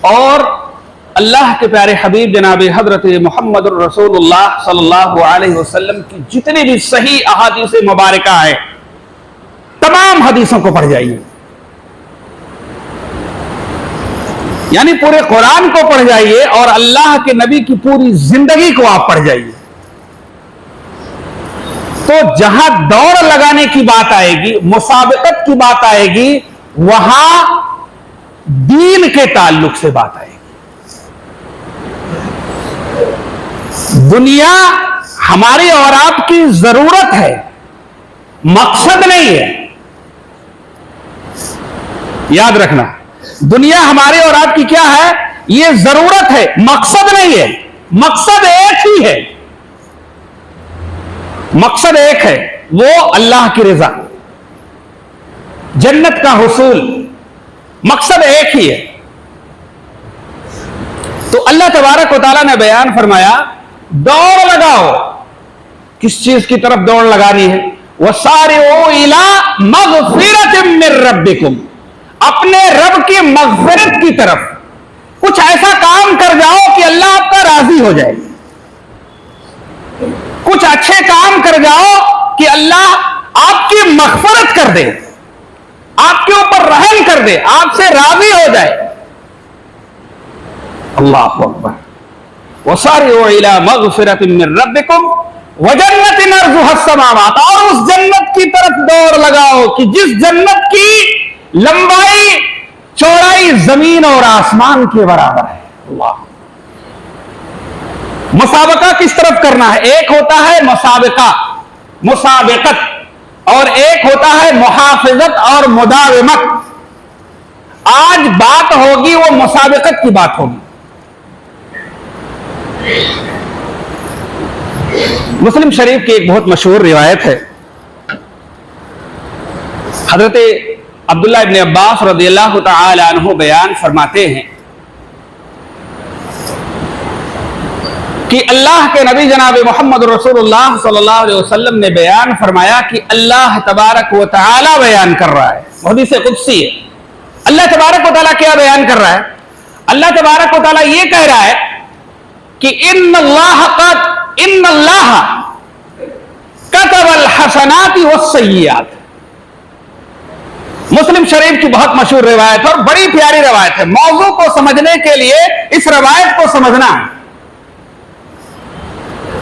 और अल्लाह के प्यारे हबीब जनाब हजरत मोहम्मद रसूलुल्लाह सल्लल्लाहु अलैहि वसल्लम की जितनी भी सही अहादीस मुबारका है, तमाम हदीसों को पढ़ जाइए, यानी पूरे कुरान को पढ़ जाइए और अल्लाह के नबी की पूरी जिंदगी को आप पढ़ जाइए। तो जहां दौड़ लगाने की बात आएगी, मुसाबकत की बात आएगी, वहां दीन के ताल्लुक से बात आएगी। दुनिया हमारी और आपकी जरूरत है, मकसद नहीं है। याद रखना, दुनिया हमारे और आपकी क्या है? ये जरूरत है, मकसद नहीं है। मकसद एक ही है, मकसद एक है, वो अल्लाह की रजा, जन्नत का हुसूल, मकसद एक ही है। तो अल्लाह तबारक व तआला ने बयान फरमाया, दौड़ लगाओ। किस चीज की तरफ दौड़ लगानी है? वसारिऊ इला मगफिरतिम मिर रब्बिकुम, अपने रब की मगफिरत की तरफ। कुछ ऐसा काम कर जाओ कि अल्लाह आपका राजी हो जाए, कुछ अच्छे काम कर जाओ कि अल्लाह आपकी मगफिरत कर दे, आपके ऊपर रहम कर दे, आपसे राजी हो जाए। अल्लाहु अकबर। वसारिऊ इला मगफिरतिम मिर रब्बिकुम व जन्नतिन अर्जुहस समावात, और उस जन्नत की तरफ दौड़ लगाओ कि जिस जन्नत की लंबाई चौड़ाई जमीन और आसमान के बराबर है। अल्लाह। मुसाबका किस तरफ करना है? एक होता है मुसाबका, मुसाबकत, और एक होता है मुहाफिजत और मुदाविमत। आज बात होगी वो मुसाबकत की बात होगी। मुस्लिम शरीफ की एक बहुत मशहूर रिवायत है, हजरत अब्दुल्लाह इब्न अब्बास रज़ियल्लाहु तआला अन्हु बयान फरमाते हैं कि अल्लाह के नबी जनाब मोहम्मद रसूलुल्लाह सल्लल्लाहु अलैहि वसल्लम ने बयान फरमाया कि अल्लाह तबारक व तआला बयान कर रहा है, हदीस कुदसी है। अल्लाह तबारक व तआला क्या बयान कर रहा है? अल्लाह तबारक व तआला ये कह रहा है कि इन्नल्लाह कतबल हसनाति वस्सय्यिआत। मुस्लिम शरीफ की बहुत मशहूर रिवायत और बड़ी प्यारी रिवायत है। मौजू को समझने के लिए इस रिवायत को समझना है।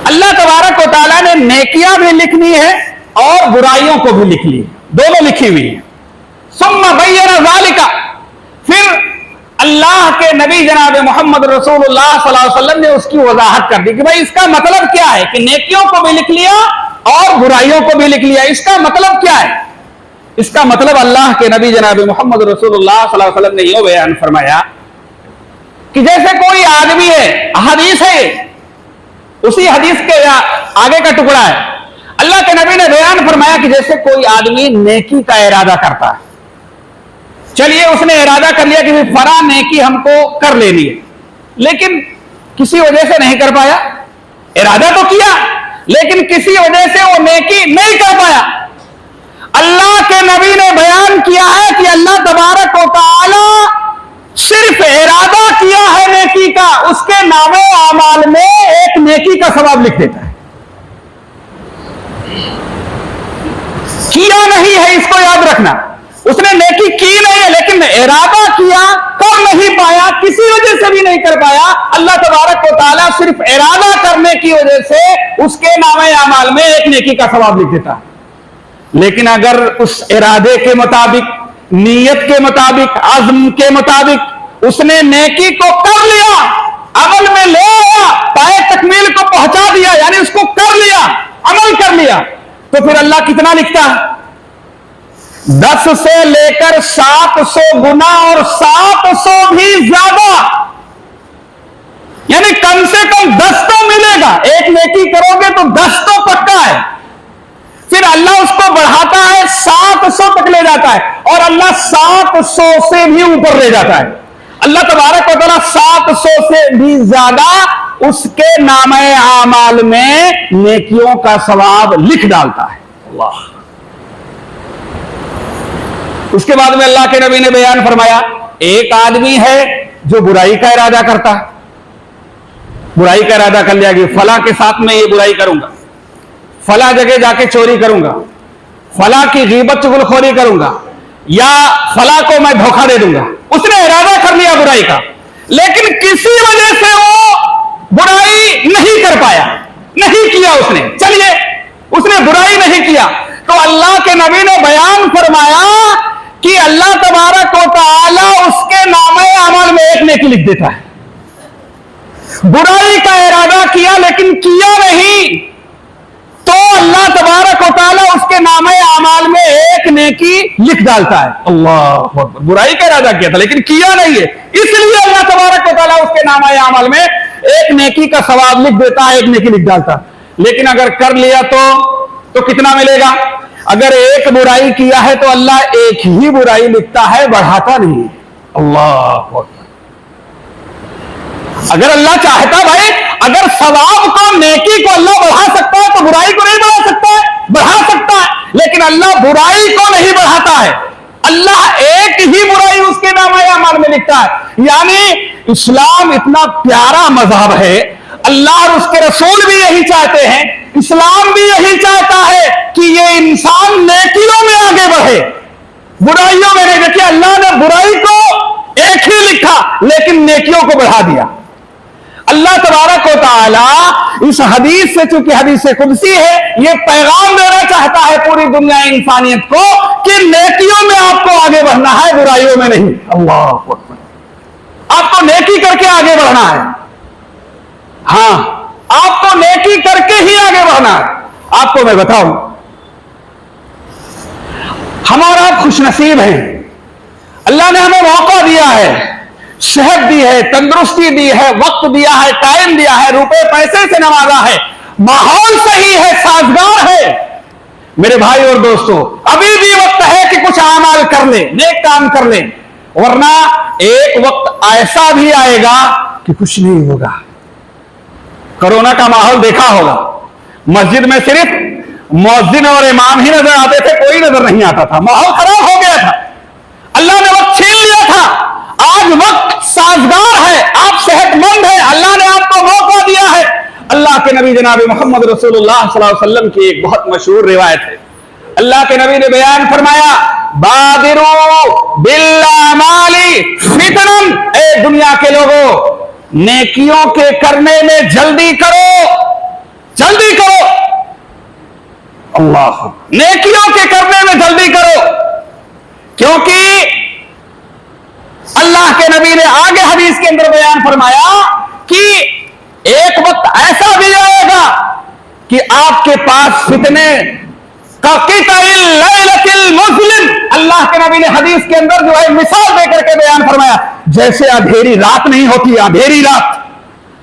अल्लाह तबारक व तआला ने नेकियां भी लिखनी है और बुराइयों को भी लिख ली है, दोनों लिखी हुई है। सुम्मा बय्यना ज़ालिका, फिर अल्लाह के नबी जनाब मोहम्मद रसूलुल्लाह सल्लल्लाहु अलैहि वसल्लम ने उसकी वजाहत कर दी कि भाई इसका मतलब क्या है, कि नेकियों को भी लिख लिया और बुराइयों को भी लिख लिया। इसका मतलब क्या है? इसका मतलब अल्लाह के नबी जनाब मोहम्मद रसूलुल्लाह सल्लल्लाहु अलैहि वसल्लम ने यह बयान फरमाया कि जैसे कोई आदमी है, हदीस है, उसी हदीस के आगे का टुकड़ा है। अल्लाह के नबी ने बयान फरमाया कि जैसे कोई आदमी नेकी का इरादा करता है, चलिए उसने इरादा कर लिया कि फला नेकी हमको कर लेनी है, लेकिन किसी वजह से नहीं कर पाया। इरादा तो किया लेकिन किसी वजह से वो नेकी नहीं कर पाया। अल्लाह के नबी ने बयान किया है कि अल्लाह तबारक व तआला सिर्फ इरादा किया है नेकी का, उसके नामे आमाल में एक नेकी का सवाब लिख देता है। किया नहीं है, इसको याद रखना। उसने नेकी की नहीं है लेकिन इरादा किया, कर नहीं पाया, किसी वजह से भी नहीं कर पाया। अल्लाह तबारक व तआला सिर्फ इरादा करने की वजह से उसके नामे आमाल में एक नेकी का सवाब लिख देता है। लेकिन अगर उस इरादे के मुताबिक, नीयत के मुताबिक, अज़्म के मुताबिक उसने नेकी को कर लिया, अमल में ले आया, पाए तकमील को पहुंचा दिया, यानी उसको कर लिया, अमल कर लिया, तो फिर अल्लाह कितना लिखता है? 10 से लेकर 700 गुना और 700 भी ज्यादा, यानी कम से कम 10 तो मिलेगा। एक नेकी करोगे तो 10 तो पक्का है। फिर अल्लाह उसको बढ़ाता है, 700 तक ले जाता है, और अल्लाह 700 से भी ऊपर ले जाता है। अल्लाह तबारक व तआला 700 से भी ज्यादा उसके नामे आमाल में नेकियों का सवाब लिख डालता है। अल्लाह। उसके बाद में अल्लाह के नबी ने बयान फरमाया, एक आदमी है जो बुराई का इरादा करता है। बुराई का इरादा कर लिया कि फला के साथ में ये बुराई करूंगा, फला जगह जाके चोरी करूंगा, फला की गीबत चुगलखोरी करूंगा, या फला को मैं धोखा दे दूंगा। उसने इरादा कर लिया बुराई का, लेकिन किसी वजह से वो बुराई नहीं कर पाया, नहीं किया उसने। चलिए, उसने बुराई नहीं किया, तो अल्लाह के नबी ने बयान फरमाया कि अल्लाह तबारक व तआला उसके नामे अमल में एक नेकी लिख देता है। बुराई का इरादा किया लेकिन किया नहीं, तो अल्लाह तबारक व तआला उसके नामे अमाल में एक नेकी लिख डालता है। अल्लाह, बुराई का इरादा किया था लेकिन किया नहीं है, इसलिए अल्लाह तबारक व तआला उसके नामे अमाल में एक नेकी का सवाब लिख देता है, एक नेकी लिख डालता है। लेकिन अगर कर लिया तो कितना मिलेगा? अगर एक बुराई किया है तो अल्लाह एक ही बुराई लिखता है, बढ़ाता नहीं। अल्लाह, अगर अल्लाह चाहता, भाई अगर सवाब को, नेकी को अल्लाह बढ़ा सकता है तो बुराई को नहीं बढ़ा सकता है? बढ़ा सकता है, लेकिन अल्लाह बुराई को नहीं बढ़ाता है। अल्लाह एक ही बुराई उसके नामे अमाल में लिखता है। यानी इस्लाम इतना प्यारा मजहब है, अल्लाह और उसके रसूल भी यही चाहते हैं, इस्लाम भी यही चाहता है कि ये इंसान नेकियों में आगे बढ़े, बुराइयों में नहीं। देखिए, अल्लाह ने बुराई को एक ही लिखा लेकिन नेकियों को बढ़ा दिया। अल्लाह तबारक व तआला इस हदीस से, चूंकि हदीस से कुदसी है, ये पैगाम देना चाहता है पूरी दुनिया इंसानियत को कि नेकियों में आपको आगे बढ़ना है, बुराइयों में नहीं। अल्लाह अकबर, आपको नेकी करके आगे बढ़ना है। हां, आपको नेकी करके ही आगे बढ़ना है। आपको मैं बताऊं, हमारा खुशनसीब है, अल्लाह ने हमें मौका दिया है, सेहत दी है, तंदुरुस्ती दी है, वक्त दिया है, टाइम दिया है, रुपए पैसे से नवाजा है, माहौल सही है, साजगार है। मेरे भाई और दोस्तों, अभी भी वक्त है कि कुछ आमाल कर ले, नेक काम कर ले, वरना एक वक्त ऐसा भी आएगा कि कुछ नहीं होगा। कोरोना का माहौल देखा होगा, मस्जिद में सिर्फ मुअज्जिन और इमाम ही नजर आते थे, कोई नजर नहीं आता था, माहौल खराब हो गया था। अल्लाह ने वक्त छीन लिया था, आज वक्त साजगार है, आप सेहतमंद हैं, अल्लाह ने आपको मौका दिया है। अल्लाह के नबी जनाब मोहम्मद रसूलुल्लाह सल्लल्लाहु अलैहि वसल्लम की एक बहुत मशहूर रिवायत है। अल्लाह के नबी ने बयान फरमाया, बादिरू बिल अमाली फितनन, ए दुनिया के लोगों, नेकियों के करने में जल्दी करो, जल्दी करो। अल्लाह, नेकियों के करने में जल्दी करो, क्योंकि अल्लाह के नबी ने आगे हदीस के अंदर बयान फरमाया कि एक वक्त ऐसा भी आएगा कि आपके पास फितने का किताइल लैलतिल मुज़लिम, अल्लाह के नबी ने हदीस के अंदर जो है मिसाल देकर के बयान फरमाया, जैसे अंधेरी रात नहीं होती, अंधेरी रात,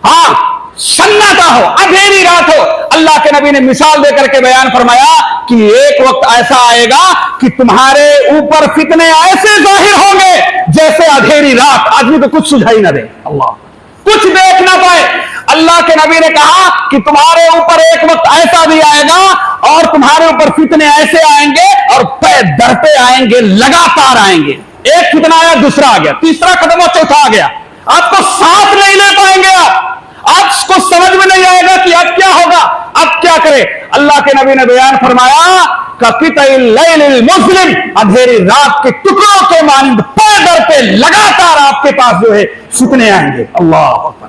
हां, सन्नाटा हो, अंधेरी रात हो, अल्लाह के नबी ने मिसाल देकर के बयान फरमाया कि एक वक्त ऐसा आएगा कि तुम्हारे ऊपर फितने ऐसे जाहिर होंगे जैसे अंधेरी रात, आदमी को कुछ सुझाई ना दे, अल्लाह कुछ देख ना पाए। अल्लाह के नबी ने कहा कि तुम्हारे ऊपर एक वक्त ऐसा भी आएगा और तुम्हारे ऊपर फितने ऐसे आएंगे और पे दर पे आएंगे, लगातार आएंगे। एक फितना आया, दूसरा आ गया, तीसरा खत्म और चौथा आ गया, आपको साथ नहीं ले पाएंगे, आपको समझ में नहीं आएगा कि अब क्या होगा, अब क्या करे। अल्लाह के नबी ने बयान फरमाया, कपितइल लैलिल मुज़लिम, अंधेरी रात के टुकड़ों के मानंद पे दर पे लगातार आपके पास जो है फितने आएंगे। अल्लाह अकबर,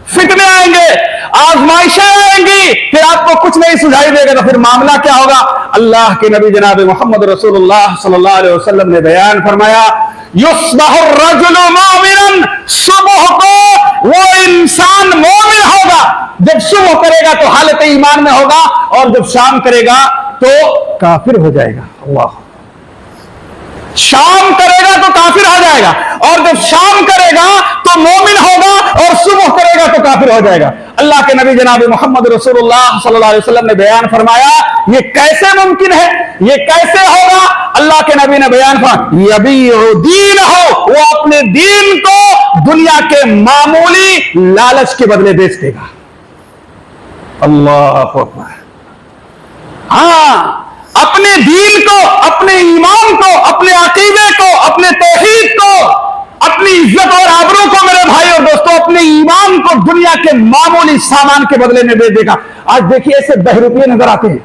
फितने आएंगे, आजमाइशें आएंगी, फिर आपको कुछ नहीं सुझाई देगा, तो फिर मामला क्या होगा। अल्लाह के नबी जनाब मोहम्मद रसूलुल्लाह सल्लल्लाहु अलैहि वसल्लम ने बयान फरमाया, युस्बहुर रजुलु मोमिनन, सुबह को वो इंसान मोमिन होगा, जब सुबह करेगा तो हालत ईमान में होगा और जब शाम करेगा तो काफिर हो जाएगा। अल्लाह, शाम करेगा तो काफिर हो जाएगा और जब शाम करेगा तो मोमिन होगा और सुबह करेगा तो काफिर हो जाएगा। अल्लाह के नबी जनाब मोहम्मद रसूलुल्लाह सल्लल्लाहु अलैहि वसल्लम ने बयान फरमाया, ये कैसे मुमकिन है, ये कैसे होगा। अल्लाह के नबी ने बयान फरमाया, यबीउ दीनहु, वो अपने दीन को दुनिया के मामूली लालच के बदले बेच देगा। अल्लाह अकबर, हाँ, अपने दीन को, अपने ईमान को, अपने अकीदे को, अपने तौहीद को, अपनी इज्जत और आबरू को भाई और दोस्तों अपने ईमान को दुनिया के मामूली सामान के बदले में बेच देगा। आज देखिए ऐसे बहरूपे नजर आते हैं,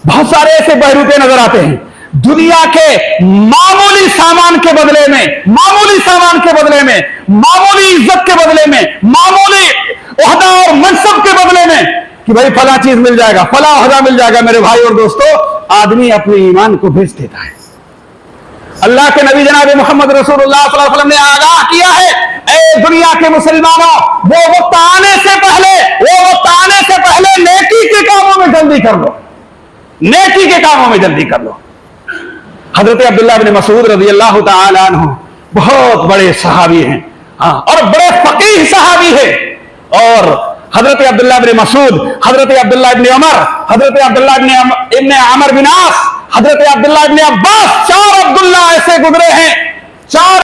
बहुत सारे ऐसे बहरूपे नजर आते हैं, दुनिया के मामूली सामान के बदले में, मामूली सामान के बदले में, मामूली इज्जत के बदले में, मामूली ओहदा और मनसब के बदले में कि भाई फला चीज मिल जाएगा, फला ओहदा मिल जाएगा। मेरे भाई और दोस्तों, आदमी अपने ईमान को बेच देता है। अल्लाह के नबी जनाब मोहम्मद रसूलुल्लाह सल्लल्लाहु अलैहि वसल्लम ने आगाह किया है, ए दुनिया के मुसलमानों, वो वक्त आने से पहले नेकी के कामों में जल्दी कर लो, नेकी के कामों में जल्दी कर लो। हजरत अब्दुल्लाह इब्न मसूद रज़ियल्लाहु ताला अन्हु बहुत बड़े सहाबी हैं, हाँ, और बड़े फकीह सहाबी है। और हजरत अब्दुल्लाह इब्न मसूद, हजरत अब्दुल्लाह इब्न उमर, हजरत अब्दुल्लाह इब्न अमर बिन आस, हजरत अब्दुल्लाह इब्न अब्बास, 4 अब्दुल्लाह ऐसे गुजरे हैं, 4